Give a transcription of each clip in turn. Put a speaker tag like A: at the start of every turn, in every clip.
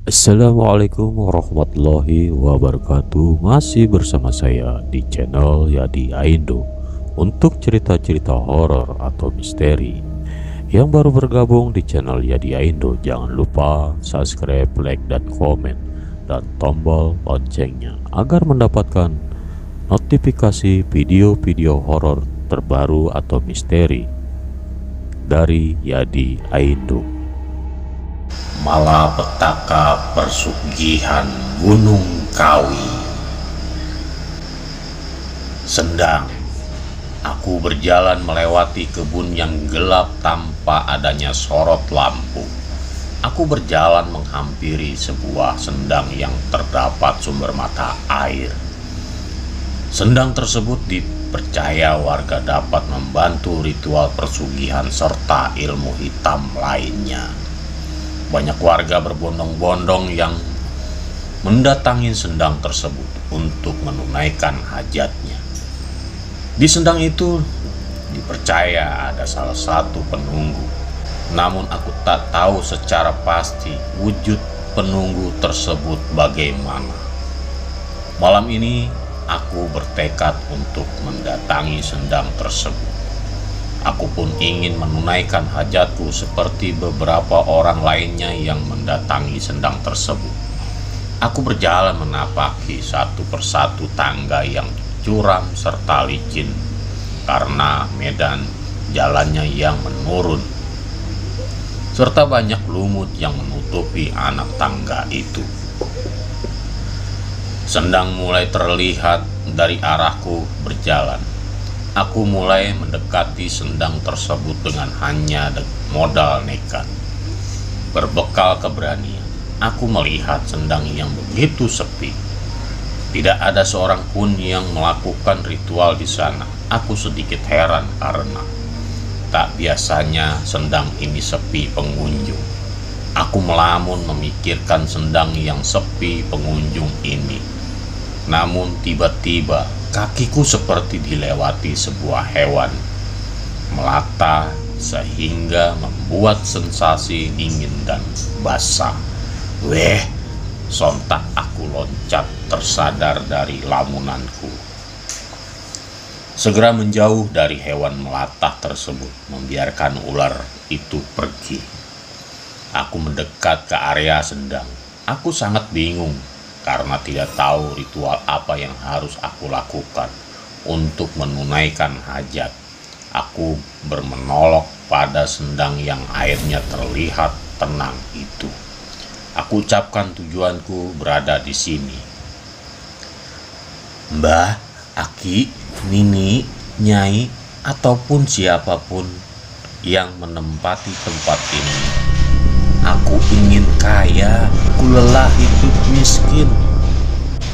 A: Assalamualaikum warahmatullahi wabarakatuh. Masih bersama saya di channel Yadi Aindo untuk cerita-cerita horor atau misteri. Yang baru bergabung di channel Yadi Aindo, jangan lupa subscribe, like, dan komen, dan tombol loncengnya agar mendapatkan notifikasi video-video horor terbaru atau misteri dari Yadi Aindo.
B: Malapetaka Persugihan Gunung Kawi. Sendang. Aku berjalan melewati kebun yang gelap tanpa adanya sorot lampu. Aku berjalan menghampiri sebuah sendang yang terdapat sumber mata air. Sendang tersebut dipercaya warga dapat membantu ritual persugihan serta ilmu hitam lainnya. Banyak warga berbondong-bondong yang mendatangi sendang tersebut untuk menunaikan hajatnya. Di sendang itu dipercaya ada salah satu penunggu. Namun aku tak tahu secara pasti wujud penunggu tersebut bagaimana. Malam ini aku bertekad untuk mendatangi sendang tersebut. Aku pun ingin menunaikan hajatku seperti beberapa orang lainnya yang mendatangi sendang tersebut. Aku berjalan menapaki satu persatu tangga yang curam serta licin karena medan jalannya yang menurun, serta banyak lumut yang menutupi anak tangga itu. Sendang mulai terlihat dari arahku berjalan. Aku mulai mendekati sendang tersebut dengan hanya modal nekat. Berbekal keberanian, aku melihat sendang yang begitu sepi. Tidak ada seorang pun yang melakukan ritual di sana. Aku sedikit heran karena tak biasanya sendang ini sepi pengunjung. Aku melamun memikirkan sendang yang sepi pengunjung ini. Namun tiba-tiba kakiku seperti dilewati sebuah hewan melata sehingga membuat sensasi dingin dan basah. Weh, sontak aku loncat tersadar dari lamunanku. Segera menjauh dari hewan melata tersebut, membiarkan ular itu pergi. Aku mendekat ke area sendang. Aku sangat bingung karena tidak tahu ritual apa yang harus aku lakukan untuk menunaikan hajat. Aku bermenolok pada sendang yang airnya terlihat tenang itu. Aku ucapkan tujuanku berada di sini. Mbah, Aki, Nini, Nyai, ataupun siapapun yang menempati tempat ini. Aku ingin kaya, aku lelah hidup miskin.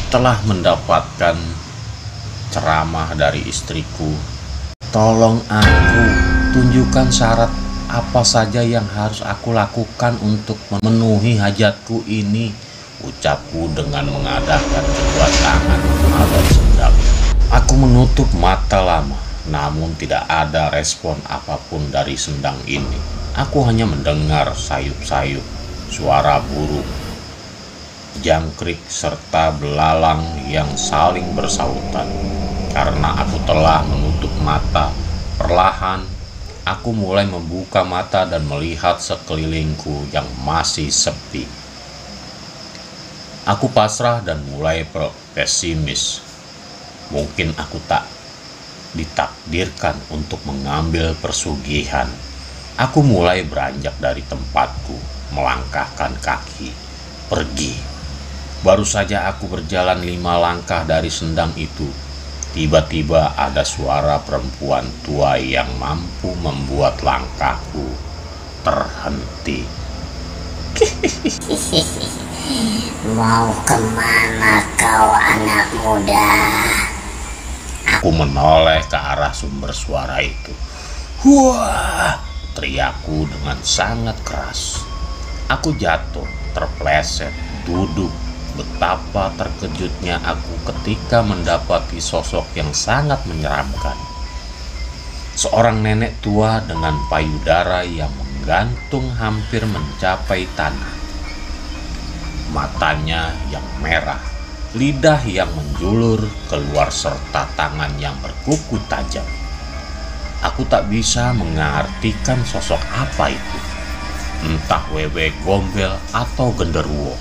B: Telah mendapatkan ceramah dari istriku. Tolong aku, tunjukkan syarat apa saja yang harus aku lakukan untuk memenuhi hajatku ini. Ucapku dengan mengadahkan kedua tangan menghadap sendang. Aku menutup mata lama, namun tidak ada respon apapun dari sendang ini. Aku hanya mendengar sayup-sayup suara burung, jangkrik, serta belalang yang saling bersautan. Karena aku telah menutup mata, perlahan aku mulai membuka mata dan melihat sekelilingku yang masih sepi. Aku pasrah dan mulai pesimis. Mungkin aku tak ditakdirkan untuk mengambil persugihan. Aku mulai beranjak dari tempatku, melangkahkan kaki, pergi. Baru saja aku berjalan 5 langkah dari sendang itu, tiba-tiba ada suara perempuan tua yang mampu membuat langkahku terhenti.
C: Mau kemana kau anak muda?
B: Aku menoleh ke arah sumber suara itu. Wah! Teriakku dengan sangat keras. Aku jatuh, terpleset, duduk. Betapa terkejutnya aku ketika mendapati sosok yang sangat menyeramkan. Seorang nenek tua dengan payudara yang menggantung hampir mencapai tanah. matanya yang merah, lidah yang menjulur keluar serta tangan yang berkuku tajam. Aku tak bisa mengartikan sosok apa itu, entah wewe gombel atau genderuwo.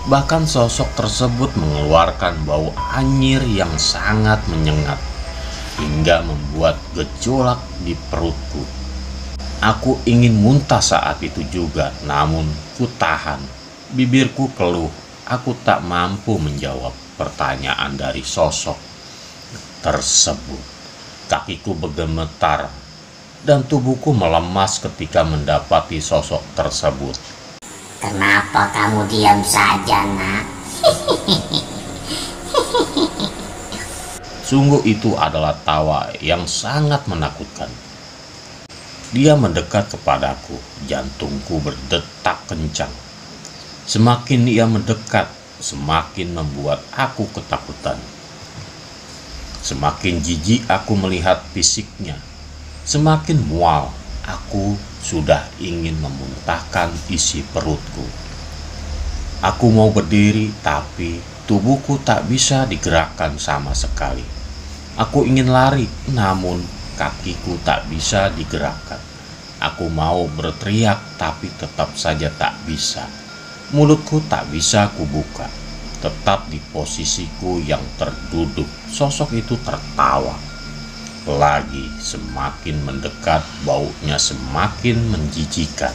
B: Bahkan sosok tersebut mengeluarkan bau anyir yang sangat menyengat hingga membuat gejolak di perutku. Aku ingin muntah saat itu juga, namun ku tahan. Bibirku keluh. Aku tak mampu menjawab pertanyaan dari sosok tersebut. Kakiku bergemetar dan tubuhku melemas ketika mendapati sosok tersebut.
C: Kenapa kamu diam saja, nak?
B: Sungguh itu adalah tawa yang sangat menakutkan. Dia mendekat kepadaku, jantungku berdetak kencang. Semakin ia mendekat, semakin membuat aku ketakutan. Semakin jijik aku melihat fisiknya, semakin mual. Aku sudah ingin memuntahkan isi perutku. Aku mau berdiri, tapi tubuhku tak bisa digerakkan sama sekali. Aku ingin lari, namun kakiku tak bisa digerakkan. Aku mau berteriak, tapi tetap saja tak bisa. Mulutku tak bisa kubuka. Tetap di posisiku yang terduduk. Sosok itu tertawa. Lagi semakin mendekat, baunya semakin menjijikan.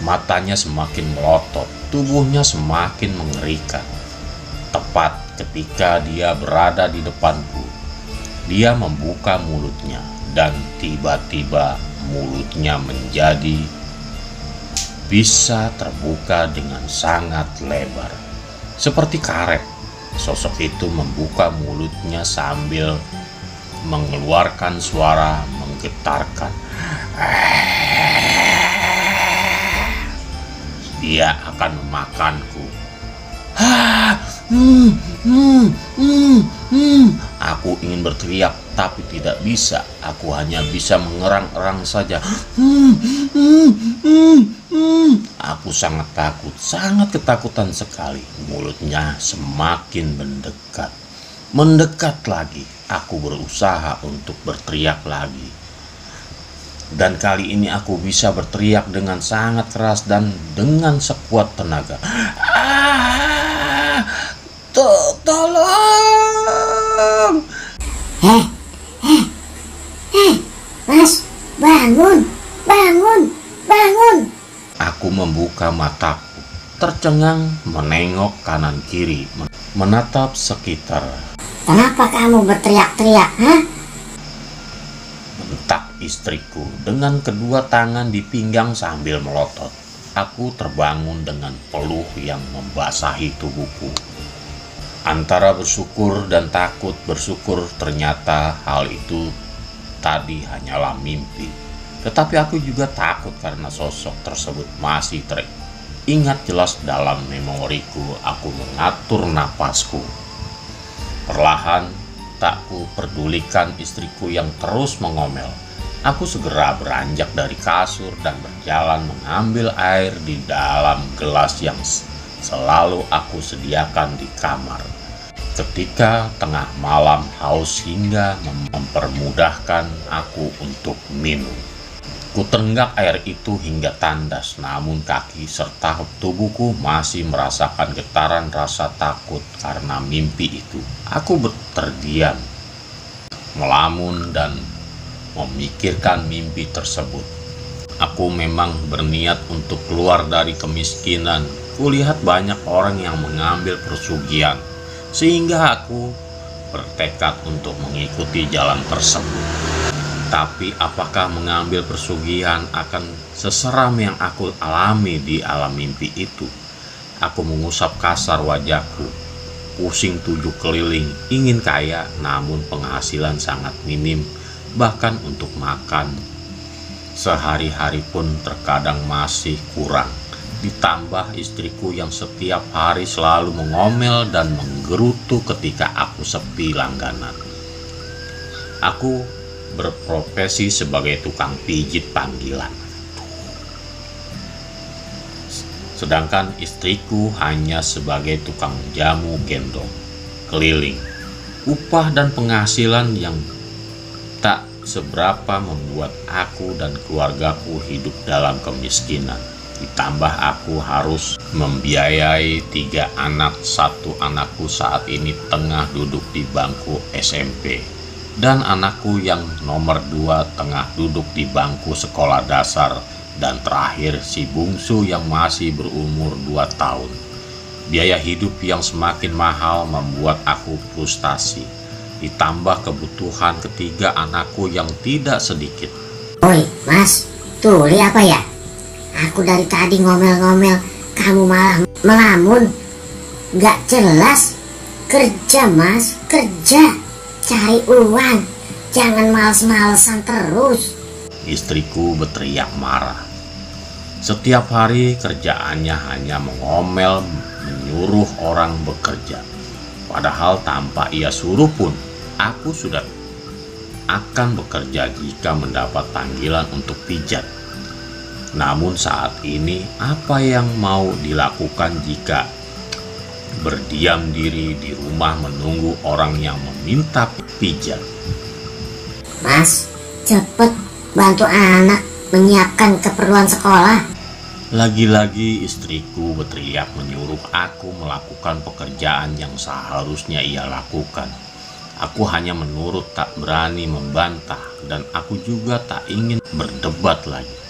B: Matanya semakin melotot, tubuhnya semakin mengerikan. Tepat ketika dia berada di depanku, dia membuka mulutnya dan tiba-tiba mulutnya menjadi bisa terbuka dengan sangat lebar. Seperti karet, sosok itu membuka mulutnya sambil mengeluarkan suara menggetarkan. Dia akan memakanku. Aku ingin berteriak, tapi tidak bisa. Aku hanya bisa mengerang-erang saja. Aku sangat takut, sangat ketakutan sekali. Mulutnya semakin mendekat. Mendekat lagi. Aku berusaha untuk berteriak lagi. Dan kali ini aku bisa berteriak dengan sangat keras dan dengan sekuat tenaga. Tolong!
C: Mas, bangun, bangun, bangun.
B: Aku membuka mataku, tercengang menengok kanan kiri, menatap sekitar.
C: Kenapa kamu berteriak-teriak, ha?
B: Bentak istriku dengan kedua tangan di pinggang sambil melotot. Aku terbangun dengan peluh yang membasahi tubuhku. Antara bersyukur dan takut, bersyukur ternyata hal itu tadi hanyalah mimpi. Tetapi aku juga takut karena sosok tersebut masih teringat jelas dalam memoriku. Aku mengatur napasku. Perlahan tak ku pedulikan istriku yang terus mengomel. Aku segera beranjak dari kasur dan berjalan mengambil air di dalam gelas yang selalu aku sediakan di kamar. Ketika tengah malam haus hingga mempermudahkan aku untuk minum. Kutenggak air itu hingga tandas, namun kaki serta tubuhku masih merasakan getaran rasa takut karena mimpi itu. Aku terdiam, melamun dan memikirkan mimpi tersebut. Aku memang berniat untuk keluar dari kemiskinan. Kulihat banyak orang yang mengambil pesugihan, sehingga aku bertekad untuk mengikuti jalan tersebut. Tapi apakah mengambil pesugihan akan seseram yang aku alami di alam mimpi itu? Aku mengusap kasar wajahku, pusing 7 keliling, ingin kaya namun penghasilan sangat minim, bahkan untuk makan sehari-hari pun terkadang masih kurang. Ditambah istriku yang setiap hari selalu mengomel dan menggerutu ketika aku sepi langganan. Aku berprofesi sebagai tukang pijit panggilan. sedangkan istriku hanya sebagai tukang jamu gendong keliling. Upah dan penghasilan yang tak seberapa membuat aku dan keluargaku hidup dalam kemiskinan. Ditambah aku harus membiayai 3 anak. 1 anakku saat ini tengah duduk di bangku SMP, dan anakku yang nomor 2 tengah duduk di bangku sekolah dasar, dan terakhir si bungsu yang masih berumur 2 tahun. Biaya hidup yang semakin mahal membuat aku frustasi, ditambah kebutuhan ketiga anakku yang tidak sedikit.
C: Oi, Mas, tuli apa ya? Aku dari tadi ngomel-ngomel, kamu malah melamun. Gak jelas. Kerja, Mas, kerja. Cari uang. Jangan males-malesan terus.
B: Istriku berteriak marah. Setiap hari kerjaannya hanya mengomel, menyuruh orang bekerja. Padahal tanpa ia suruh pun, aku sudah akan bekerja jika mendapat panggilan untuk pijat. Namun saat ini apa yang mau dilakukan jika berdiam diri di rumah menunggu orang yang meminta pijat?
C: Mas, cepet bantu anak menyiapkan keperluan sekolah.
B: Lagi-lagi istriku berteriak menyuruh aku melakukan pekerjaan yang seharusnya ia lakukan. Aku hanya menurut, tak berani membantah, dan aku juga tak ingin berdebat lagi.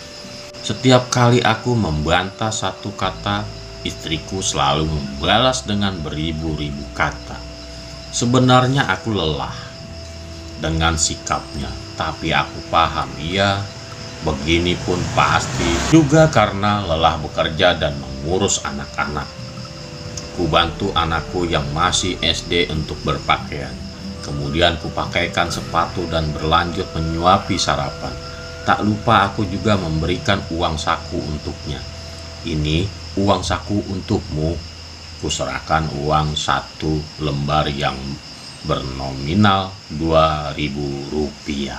B: Setiap kali aku membantah satu kata, istriku selalu membalas dengan beribu-ribu kata. Sebenarnya aku lelah dengan sikapnya, tapi aku paham ia begini pun pasti juga karena lelah bekerja dan mengurus anak-anak. Ku bantu anakku yang masih SD untuk berpakaian. Kemudian kupakaikan sepatu dan berlanjut menyuapi sarapan. Tak lupa aku juga memberikan uang saku untuknya. Ini uang saku untukmu. Kuserahkan uang 1 lembar yang bernominal Rp2.000.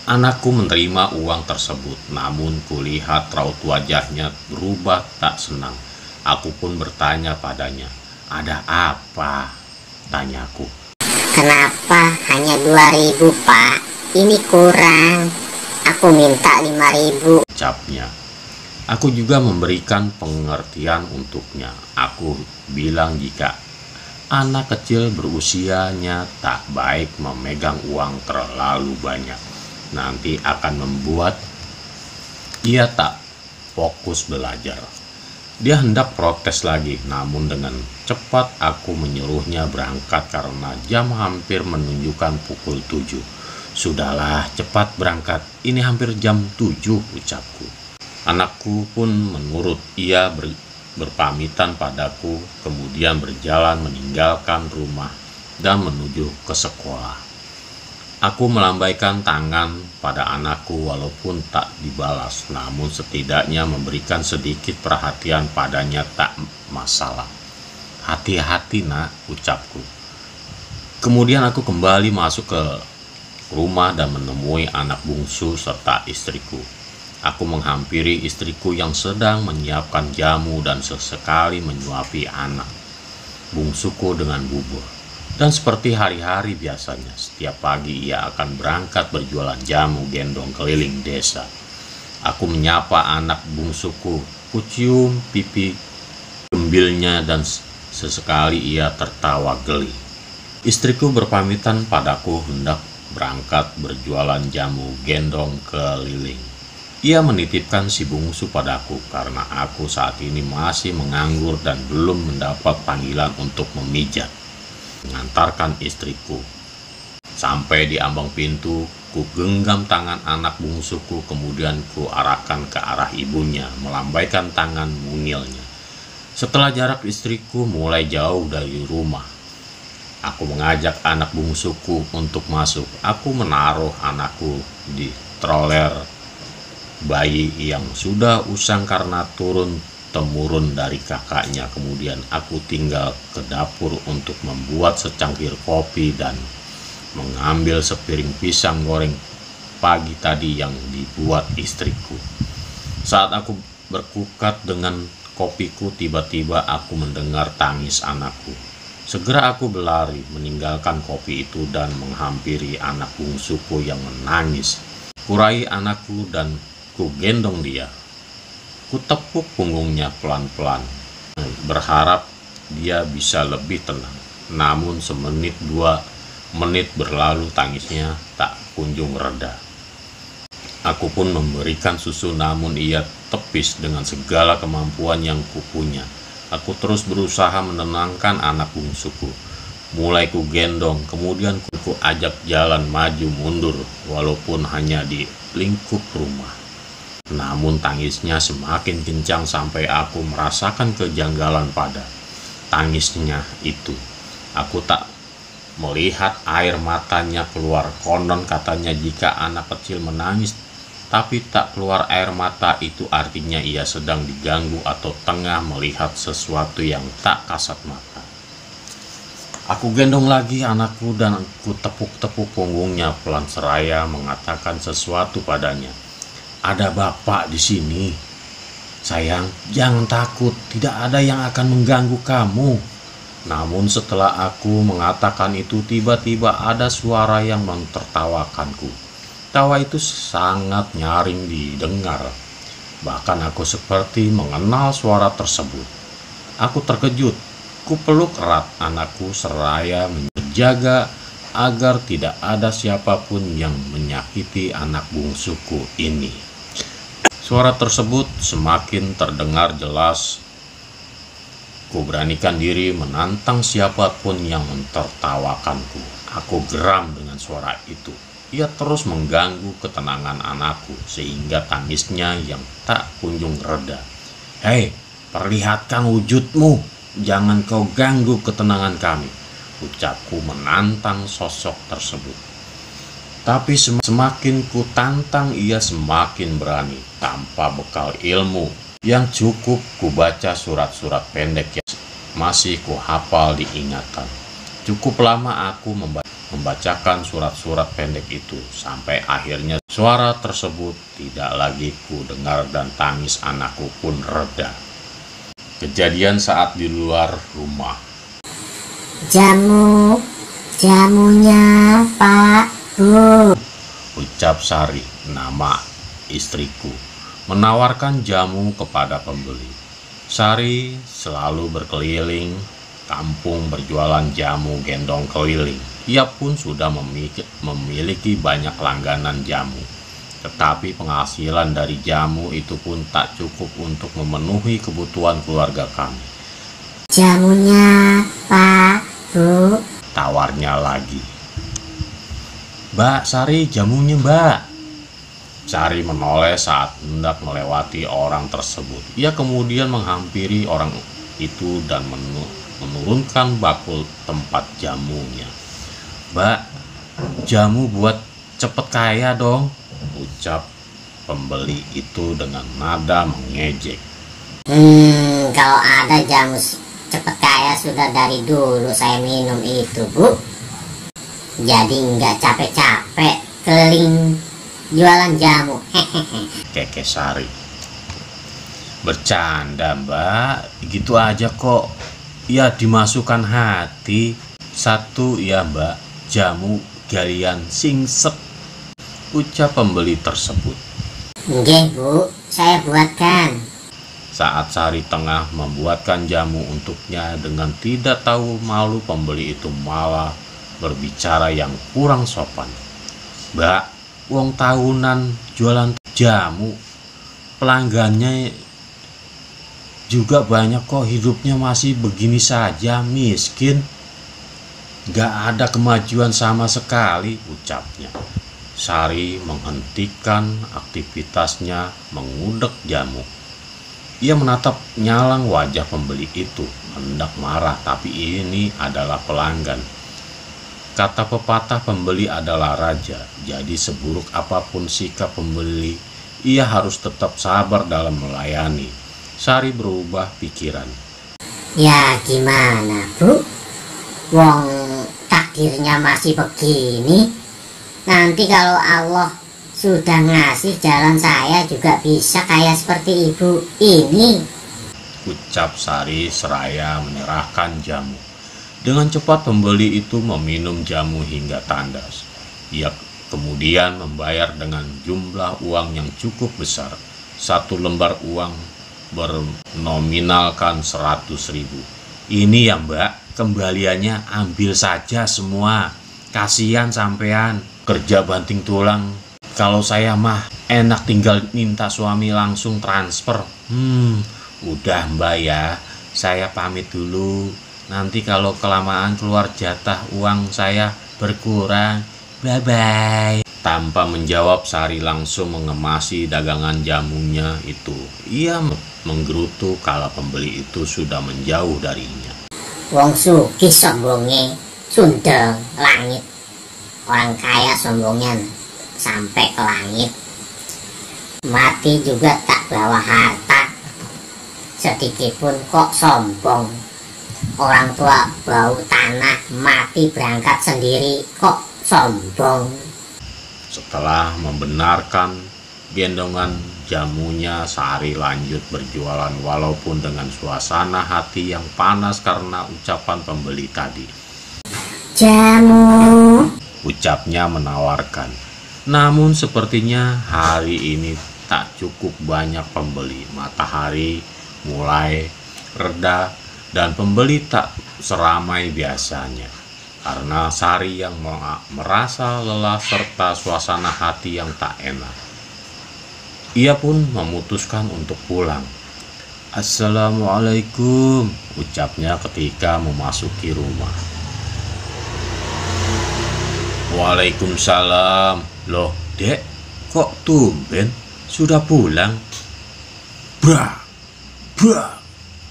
B: Anakku menerima uang tersebut, namun kulihat raut wajahnya berubah tak senang. Aku pun bertanya padanya, "Ada apa?" tanyaku.
C: Kenapa hanya 2.000, Pak? Ini kurang. Aku minta 5.000.
B: Ucapnya. Aku juga memberikan pengertian untuknya. Aku bilang jika anak kecil berusianya tak baik memegang uang terlalu banyak. Nanti akan membuat ia tak fokus belajar. Dia hendak protes lagi, namun dengan cepat aku menyuruhnya berangkat karena jam hampir menunjukkan pukul 7. "Sudahlah, cepat berangkat, ini hampir jam 7, ucapku. Anakku pun menurut. Ia berpamitan padaku, kemudian berjalan meninggalkan rumah dan menuju ke sekolah. Aku melambaikan tangan pada anakku walaupun tak dibalas, namun setidaknya memberikan sedikit perhatian padanya tak masalah. "Hati-hati nak," ucapku. Kemudian aku kembali masuk ke rumah dan menemui anak bungsu serta istriku. Aku menghampiri istriku yang sedang menyiapkan jamu dan sesekali menyuapi anak bungsuku dengan bubur. Dan seperti hari-hari biasanya, setiap pagi ia akan berangkat berjualan jamu gendong keliling desa. Aku menyapa anak bungsuku, kucium pipi gembilnya dan sesekali ia tertawa geli. Istriku berpamitan padaku hendak berangkat berjualan jamu gendong keliling. Ia menitipkan si bungsu padaku karena aku saat ini masih menganggur dan belum mendapat panggilan untuk memijat. Mengantarkan istriku sampai di ambang pintu, ku genggam tangan anak bungsuku, kemudian ku arahkan ke arah ibunya, melambaikan tangan mungilnya. Setelah jarak istriku mulai jauh dari rumah, aku mengajak anak bungsuku untuk masuk. Aku menaruh anakku di stroller bayi yang sudah usang karena turun-temurun dari kakaknya. Kemudian aku tinggal ke dapur untuk membuat secangkir kopi dan mengambil sepiring pisang goreng pagi tadi yang dibuat istriku. Saat aku berkutat dengan kopiku, tiba-tiba aku mendengar tangis anakku. Segera aku berlari meninggalkan kopi itu dan menghampiri anak bungsuku yang menangis. Kurai anakku dan ku gendong dia. Ku tepuk punggungnya pelan-pelan, berharap dia bisa lebih tenang. Namun semenit 2 menit berlalu, tangisnya tak kunjung reda. Aku pun memberikan susu, namun ia tepis dengan segala kemampuan yang kupunya. Aku terus berusaha menenangkan anak bungsuku. Mulai ku gendong, kemudian ku ajak jalan maju mundur, walaupun hanya di lingkup rumah. Namun tangisnya semakin kencang sampai aku merasakan kejanggalan pada tangisnya itu. Aku tak melihat air matanya keluar. Konon katanya jika anak kecil menangis tapi tak keluar air mata, itu artinya ia sedang diganggu atau tengah melihat sesuatu yang tak kasat mata. Aku gendong lagi anakku dan aku tepuk-tepuk punggungnya pelan seraya mengatakan sesuatu padanya. Ada bapak di sini. Sayang, jangan takut, tidak ada yang akan mengganggu kamu. Namun setelah aku mengatakan itu, tiba-tiba ada suara yang mentertawakanku. Tawa itu sangat nyaring didengar. Bahkan aku seperti mengenal suara tersebut. Aku terkejut. Ku peluk erat anakku seraya menjaga agar tidak ada siapapun yang menyakiti anak bungsuku ini. Suara tersebut semakin terdengar jelas. Ku beranikan diri menantang siapapun yang mentertawakanku. Aku geram dengan suara itu. Ia terus mengganggu ketenangan anakku sehingga tangisnya yang tak kunjung reda. Hei, perlihatkan wujudmu, jangan kau ganggu ketenangan kami, ucapku menantang sosok tersebut. Tapi semakin ku tantang, ia semakin berani. Tanpa bekal ilmu yang cukup, ku baca surat-surat pendek yang masih ku hafal diingatan. Cukup lama aku membacakan surat-surat pendek itu sampai akhirnya suara tersebut tidak lagi ku dengar dan tangis anakku pun reda. Kejadian saat di luar rumah.
C: Jamunya Pak, Bu,
B: ucap Sari, nama istriku, menawarkan jamu kepada pembeli. Sari selalu berkeliling kampung berjualan jamu gendong keliling. Ia pun sudah memiliki banyak langganan jamu. Tetapi penghasilan dari jamu itu pun tak cukup untuk memenuhi kebutuhan keluarga kami.
C: Jamunya Pak, Bu,
B: tawarnya lagi. Mbak Sari, jamunya Mbak. Sari menoleh saat hendak melewati orang tersebut. Ia kemudian menghampiri orang itu dan menurunkan bakul tempat jamunya. Mbak, jamu buat cepet kaya dong, ucap pembeli itu dengan nada mengejek.
C: Kalau ada jamu cepet kaya sudah dari dulu saya minum itu, Bu. Jadi nggak capek-capek keliling jualan jamu.
B: Keke Sari. Bercanda Mbak, gitu aja kok. Ya dimasukkan hati. Satu ya Mbak, jamu galian singset, ucap pembeli tersebut.
C: Nggih Bu, saya buatkan.
B: Saat Sari tengah membuatkan jamu untuknya, dengan tidak tahu malu pembeli itu malah berbicara yang kurang sopan. Mbak, uang tahunan jualan jamu, pelanggannya juga banyak kok, hidupnya masih begini saja, miskin. Gak ada kemajuan sama sekali, ucapnya. Sari menghentikan aktivitasnya mengudek jamu. Ia menatap nyalang wajah pembeli itu, hendak marah, tapi ini adalah pelanggan. Kata pepatah, pembeli adalah raja. Jadi seburuk apapun sikap pembeli, ia harus tetap sabar dalam melayani. Sari berubah pikiran.
C: Ya gimana Bu, wong takdirnya masih begini. Nanti kalau Allah sudah ngasih jalan, saya juga bisa kayak seperti ibu ini,
B: ucap Sari seraya menyerahkan jamu. Dengan cepat pembeli itu meminum jamu hingga tandas. Ia kemudian membayar dengan jumlah uang yang cukup besar. Satu lembar uang bernominalkan 100.000. Ini ya mbak, kembaliannya ambil saja semua. Kasihan sampean, kerja banting tulang. Kalau saya mah enak tinggal minta suami langsung transfer. Udah mbak ya, saya pamit dulu. Nanti kalau kelamaan keluar jatah uang saya berkurang. Bye-bye. Tanpa menjawab, Sari langsung mengemasi dagangan jamunya itu. Ia menggerutu kala pembeli itu sudah menjauh darinya.
C: wong sugih sombongnya sundel langit, orang kaya sombongnya sampai ke langit, mati juga tak bawa harta sedikitpun kok sombong. Orang tua bau tanah, mati berangkat sendiri kok sombong.
B: Setelah membenarkan gendongan jamunya, Sari lanjut berjualan walaupun dengan suasana hati yang panas karena ucapan pembeli tadi.
C: Jamu,
B: Ucapnya menawarkan. Namun sepertinya hari ini tak cukup banyak pembeli. Matahari mulai reda dan pembeli tak seramai biasanya. Karena Sari yang merasa lelah serta suasana hati yang tak enak. Ia pun memutuskan untuk pulang. Assalamualaikum, ucapnya ketika memasuki rumah. Waalaikumsalam. Loh dek, kok tumben sudah pulang? Bra, bra,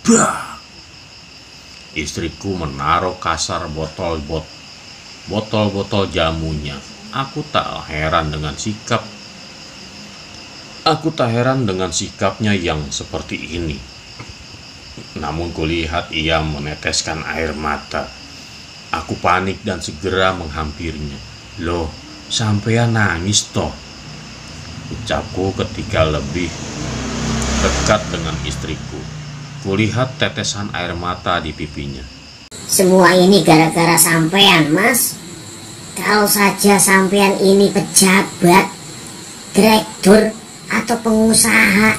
B: bra. Istriku menaruh kasar botol-botol jamunya. Aku tak heran dengan sikapnya yang seperti ini. Namun kulihat ia meneteskan air mata. Aku panik dan segera menghampirinya. Loh, sampean nangis toh? Ucapku ketika lebih dekat dengan istriku. Kulihat tetesan air mata di pipinya.
C: semua ini gara-gara sampean, Mas. Kalau saja sampean ini pejabat, direktur, atau pengusaha,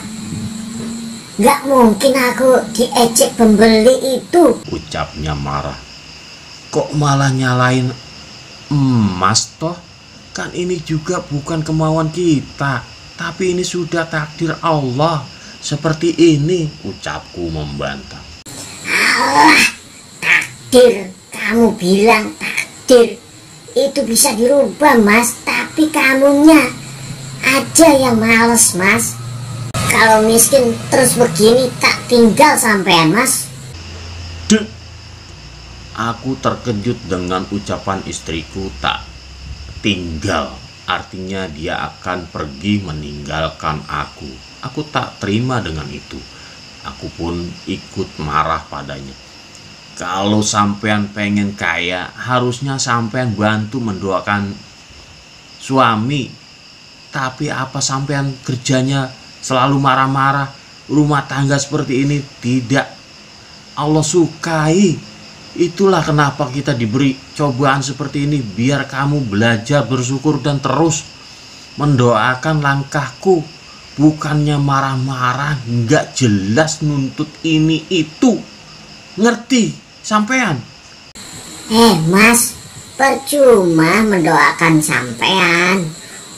C: nggak mungkin aku diejek pembeli itu,
B: Ucapnya marah. Kok malah nyalain Mas toh? Kan ini juga bukan kemauan kita, tapi ini sudah takdir Allah. Seperti ini, ucapku membantah.
C: Allah, takdir, kamu bilang takdir itu bisa dirubah, Mas, tapi kamunya aja yang males, Mas. Kalau miskin terus begini tak tinggal sampean, Mas.
B: Aku terkejut dengan ucapan istriku tak tinggal. Artinya dia akan pergi meninggalkan aku. Aku tak terima dengan itu. Aku pun ikut marah padanya. Kalau sampean pengen kaya, harusnya sampean bantu mendoakan suami. Tapi apa sampean kerjanya selalu marah-marah? Rumah tangga seperti ini tidak Allah sukai. Itulah kenapa kita diberi cobaan seperti ini, biar kamu belajar bersyukur dan terus mendoakan langkahku. Bukannya marah-marah, nggak jelas nuntut ini itu. Ngerti sampean?
C: Mas, percuma mendoakan sampean.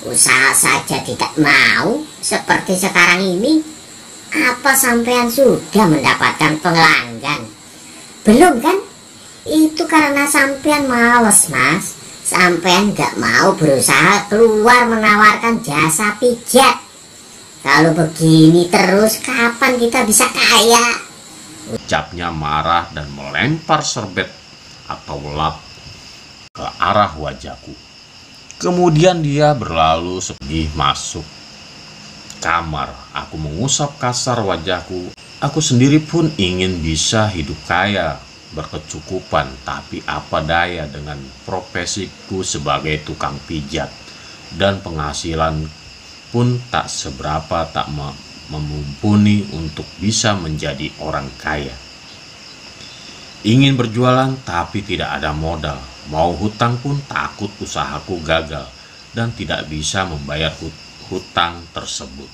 C: Usaha saja tidak mau seperti sekarang ini. Apa sampean sudah mendapatkan pelanggan? Belum kan? Itu karena sampean males, Mas. Sampean gak mau berusaha keluar menawarkan jasa pijat. Kalau begini terus, kapan kita bisa kaya?
B: Ucapnya marah dan melempar serbet atau lap ke arah wajahku. Kemudian dia berlalu pergi masuk kamar. Aku mengusap kasar wajahku. Aku sendiri pun ingin bisa hidup kaya, berkecukupan, tapi apa daya dengan profesiku sebagai tukang pijat dan penghasilan pun tak seberapa, tak memumpuni untuk bisa menjadi orang kaya. Ingin berjualan tapi tidak ada modal, mau hutang pun takut usahaku gagal dan tidak bisa membayar hutang tersebut.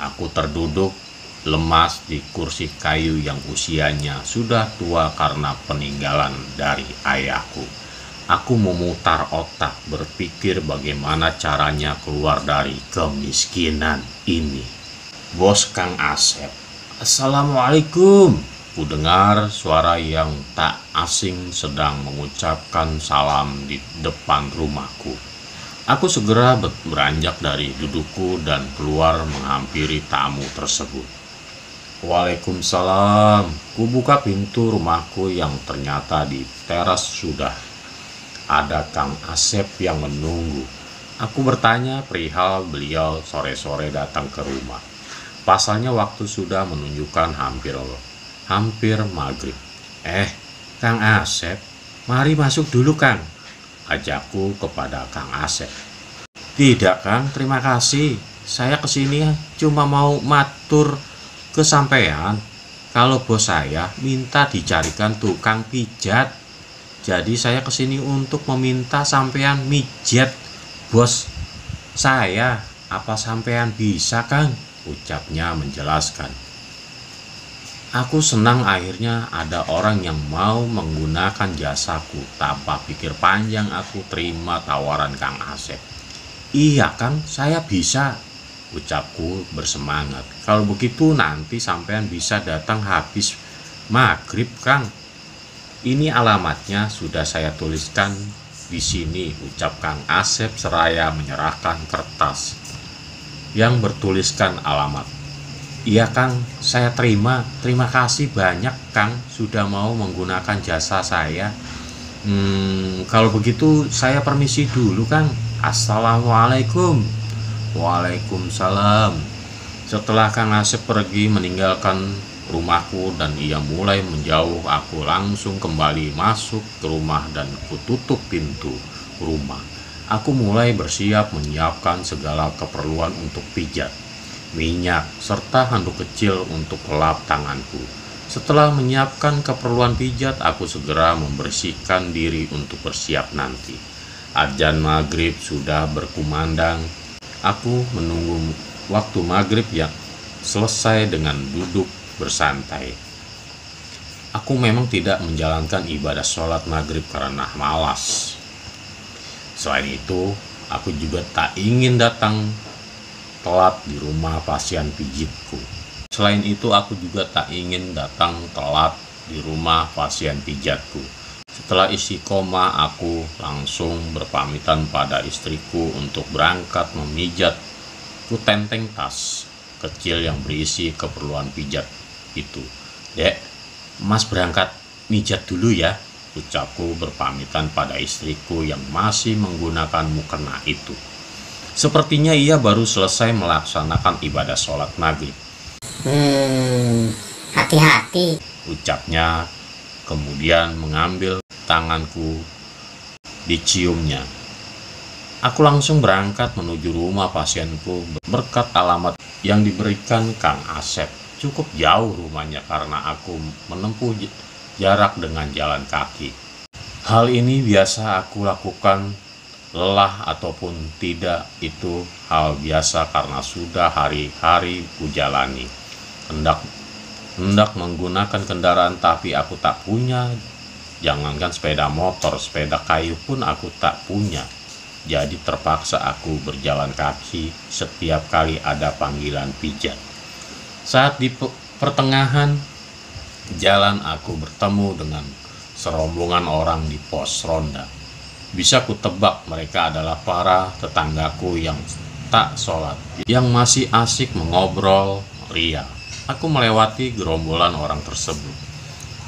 B: Aku terduduk lemas di kursi kayu yang usianya sudah tua karena peninggalan dari ayahku. Aku memutar otak berpikir bagaimana caranya keluar dari kemiskinan ini. Bos Kang Asep, "Assalamualaikum." Ku dengar suara yang tak asing sedang mengucapkan salam di depan rumahku. Aku segera beranjak dari dudukku dan keluar menghampiri tamu tersebut. "Waalaikumsalam." Ku buka pintu rumahku yang ternyata di teras sudah ada Kang Asep yang menunggu. Aku bertanya perihal beliau sore-sore datang ke rumah. Pasalnya waktu sudah menunjukkan hampir maghrib. Kang Asep, mari masuk dulu Kang," ajakku kepada Kang Asep. "Tidak Kang, terima kasih. Saya kesini cuma mau matur ke sampean. Kalau bos saya minta dicarikan tukang pijat. Jadi saya kesini untuk meminta sampean mijet bos saya. Apa sampean bisa Kang?" ucapnya menjelaskan. Aku senang akhirnya ada orang yang mau menggunakan jasaku. Tanpa pikir panjang aku terima tawaran Kang Asep. "Iya Kang, saya bisa," ucapku bersemangat. "Kalau begitu nanti sampean bisa datang habis maghrib Kang. Ini alamatnya sudah saya tuliskan di sini," ucap Kang Asep seraya menyerahkan kertas yang bertuliskan alamat. "Iya Kang, saya terima. Terima kasih banyak Kang sudah mau menggunakan jasa saya. Kalau begitu saya permisi dulu Kang. Assalamualaikum." "Waalaikumsalam." Setelah Kang Asep pergi meninggalkan rumahku dan ia mulai menjauh, aku langsung kembali masuk ke rumah dan kututup pintu rumah. Aku mulai bersiap menyiapkan segala keperluan untuk pijat, minyak, serta handuk kecil untuk lap tanganku. Setelah menyiapkan keperluan pijat, aku segera membersihkan diri untuk bersiap nanti. Adzan maghrib sudah berkumandang. Aku menunggu waktu maghrib yang selesai dengan duduk bersantai. Aku memang tidak menjalankan ibadah sholat maghrib karena malas. Selain itu, aku juga tak ingin datang telat di rumah pasien pijitku. Selain itu, aku juga tak ingin datang telat di rumah pasien pijatku. Setelah istiqomah, aku langsung berpamitan pada istriku untuk berangkat memijat. Ku tenteng tas kecil yang berisi keperluan pijat itu. "Dek, Mas berangkat mijat dulu ya," ucapku berpamitan pada istriku yang masih menggunakan mukena itu. Sepertinya ia baru selesai melaksanakan ibadah sholat maghrib.
C: Hati-hati,"
B: ucapnya, kemudian mengambil tanganku, diciumnya. Aku langsung berangkat menuju rumah pasienku berkat alamat yang diberikan Kang Asep. Cukup jauh rumahnya karena aku menempuh jarak dengan jalan kaki. Hal ini biasa aku lakukan, lelah ataupun tidak itu hal biasa karena sudah hari-hari kujalani. Hendak menggunakan kendaraan tapi aku tak punya. Jangankan sepeda motor, sepeda kayu pun aku tak punya. Jadi terpaksa aku berjalan kaki setiap kali ada panggilan pijat. Saat di pertengahan jalan aku bertemu dengan serombongan orang di pos ronda. Bisa kutebak mereka adalah para tetanggaku yang tak sholat, yang masih asik mengobrol ria. Aku melewati gerombolan orang tersebut.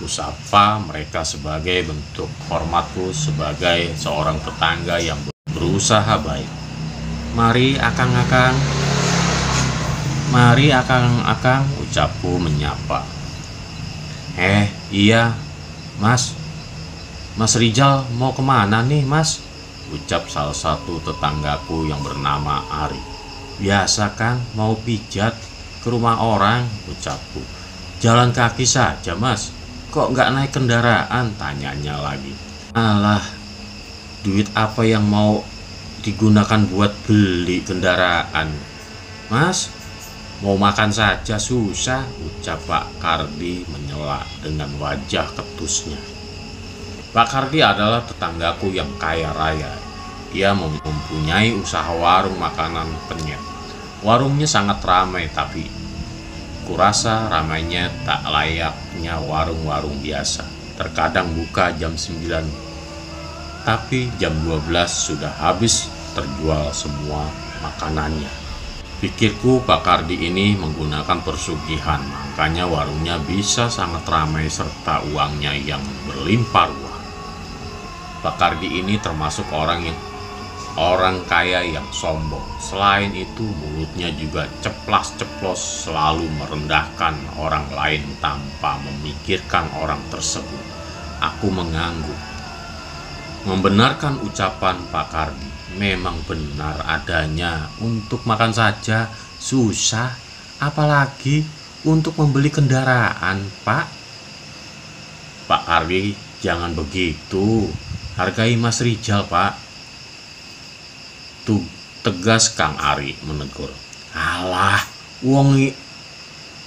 B: Kusapa mereka sebagai bentuk hormatku sebagai seorang tetangga yang berusaha baik. "Mari akang-akang, mari akang-akang," ucapku menyapa. Iya Mas Rijal mau kemana nih Mas?" ucap salah satu tetanggaku yang bernama Ari. Biasa Kang, mau pijat ke rumah orang, ucapku. Jalan kaki saja Mas, kok nggak naik kendaraan, tanyanya lagi. Alah, duit apa yang mau digunakan buat beli kendaraan? Mas, mau makan saja susah, ucap Pak Kardi menyela dengan wajah ketusnya. Pak Kardi adalah tetanggaku yang kaya raya. Dia mempunyai usaha warung makanan penyet. Warungnya sangat ramai, tapi kurasa ramainya tak layaknya warung-warung biasa. Terkadang buka jam 9, tapi jam 12 sudah habis terjual semua makanannya. Pikirku Pak Kardi ini menggunakan persugihan, makanya warungnya bisa sangat ramai serta uangnya yang berlimpah ruah. Pak Kardi ini termasuk orang kaya yang sombong. Selain itu, mulutnya juga ceplas-ceplos, selalu merendahkan orang lain tanpa memikirkan orang tersebut. Aku mengangguk. Membenarkan ucapan Pak Kardi, memang benar adanya. Untuk makan saja susah, apalagi untuk membeli kendaraan, Pak. Pak Kardi, jangan begitu. Hargai Mas Rijal, Pak. Tuh, tegas Kang Ari menegur. Alah, uang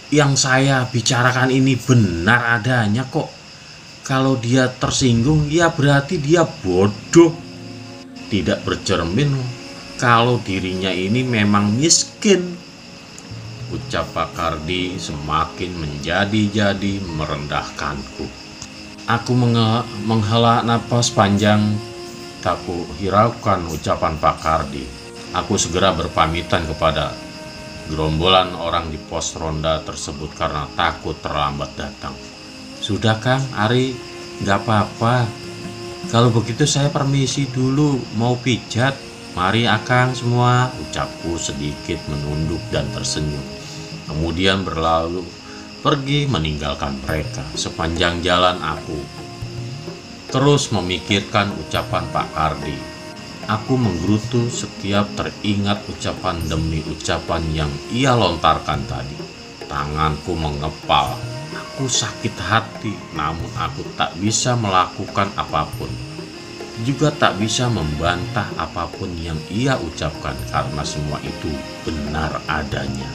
B: yang saya bicarakan ini benar adanya kok. Kalau dia tersinggung, ya berarti dia bodoh. Tidak bercermin kalau dirinya ini memang miskin. Ucap Pak Kardi semakin menjadi-jadi merendahkanku. Aku menghela napas panjang, tak kuhiraukan ucapan Pak Kardi. Aku segera berpamitan kepada gerombolan orang di pos ronda tersebut karena takut terlambat datang. Sudah Kang Ari, gak apa-apa. Kalau begitu saya permisi dulu, mau pijat. Mari akang semua, ucapku sedikit menunduk dan tersenyum. Kemudian berlalu pergi meninggalkan mereka. Sepanjang jalan aku terus memikirkan ucapan Pak Kardi. Aku menggerutu setiap teringat ucapan demi ucapan yang ia lontarkan tadi. Tanganku mengepal. Aku sakit hati, namun aku tak bisa melakukan apapun. Juga tak bisa membantah apapun yang ia ucapkan karena semua itu benar adanya.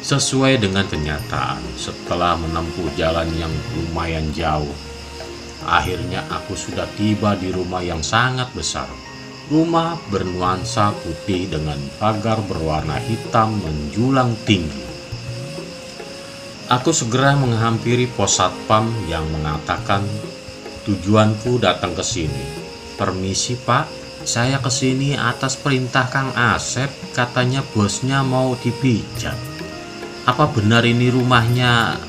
B: Sesuai dengan kenyataan, setelah menempuh jalan yang lumayan jauh, akhirnya aku sudah tiba di rumah yang sangat besar. Rumah bernuansa putih dengan pagar berwarna hitam menjulang tinggi. Aku segera menghampiri pos satpam yang mengatakan tujuanku datang ke sini. Permisi Pak, saya ke sini atas perintah Kang Asep, katanya bosnya mau dipijat. Apa benar ini rumahnya?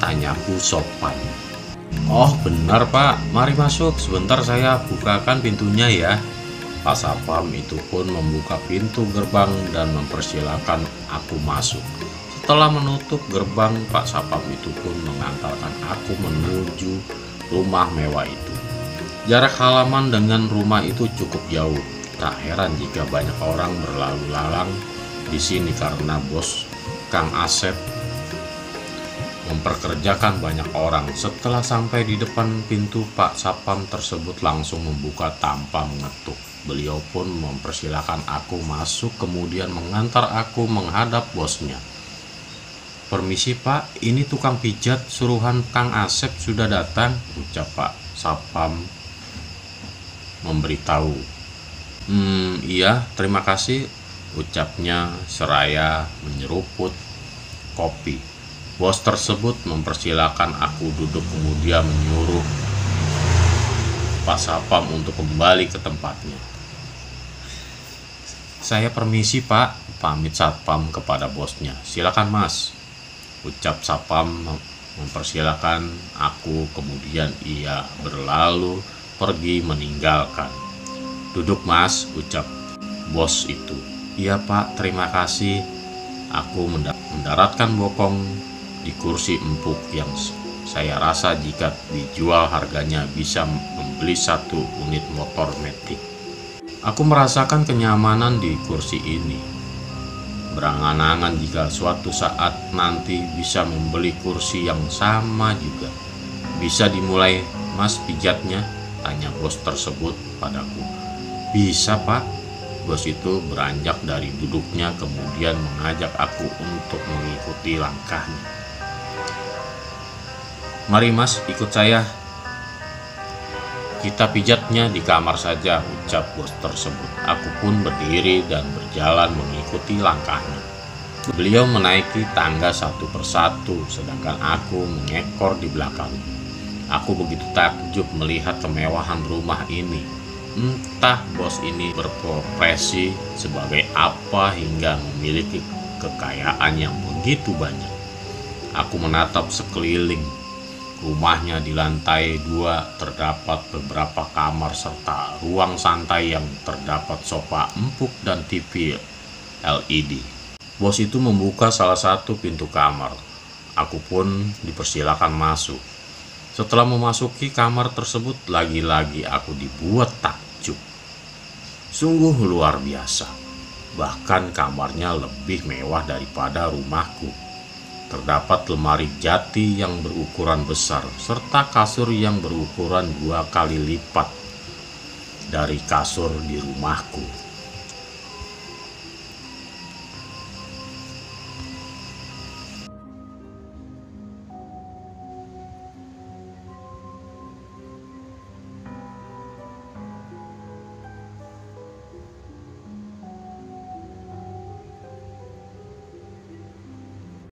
B: Tanyaku sopan. Oh benar Pak, mari masuk, sebentar saya bukakan pintunya ya. Pak Sapam itu pun membuka pintu gerbang dan mempersilahkan aku masuk. Setelah menutup gerbang, Pak Sapam itu pun mengantarkan aku menuju rumah mewah itu. Jarak halaman dengan rumah itu cukup jauh. Tak heran jika banyak orang berlalu lalang di sini karena bos Kang Asep memperkerjakan banyak orang. Setelah sampai di depan pintu, Pak Sapam tersebut langsung membuka tanpa mengetuk. Beliau pun mempersilahkan aku masuk, kemudian mengantar aku menghadap bosnya. Permisi Pak, ini tukang pijat suruhan Kang Asep sudah datang, ucap Pak Sapam memberitahu. Iya, terima kasih, ucapnya seraya menyeruput kopi. Bos tersebut mempersilahkan aku duduk, kemudian menyuruh Pak Sapam untuk kembali ke tempatnya. Saya permisi Pak, pamit Satpam kepada bosnya. Silakan Mas, ucap Sapam mempersilahkan aku, kemudian ia berlalu pergi meninggalkan. Duduk Mas, ucap bos itu. Iya Pak, terima kasih. Aku mendaratkan bokong di kursi empuk yang saya rasa jika dijual harganya bisa membeli 1 unit motor metik. Aku merasakan kenyamanan di kursi ini. Berangan-angan jika suatu saat nanti bisa membeli kursi yang sama juga. Bisa dimulai, Mas, pijatnya? Tanya bos tersebut padaku. Bisa, Pak. Bos itu beranjak dari duduknya kemudian mengajak aku untuk mengikuti langkahnya. Mari Mas, ikut saya. Kita pijatnya di kamar saja, ucap bos tersebut. Aku pun berdiri dan berjalan mengikuti langkahnya. Beliau menaiki tangga satu persatu, sedangkan aku mengekor di belakangnya. Aku begitu takjub melihat kemewahan rumah ini. Entah bos ini berprofesi sebagai apa hingga memiliki kekayaan yang begitu banyak. Aku menatap sekeliling. Rumahnya di lantai 2 terdapat beberapa kamar serta ruang santai yang terdapat sofa empuk dan TV LED. Bos itu membuka salah satu pintu kamar. Aku pun dipersilakan masuk. Setelah memasuki kamar tersebut, lagi-lagi aku dibuat takjub. Sungguh luar biasa. Bahkan kamarnya lebih mewah daripada rumahku. Terdapat lemari jati yang berukuran besar, serta kasur yang berukuran 2 kali lipat dari kasur di rumahku.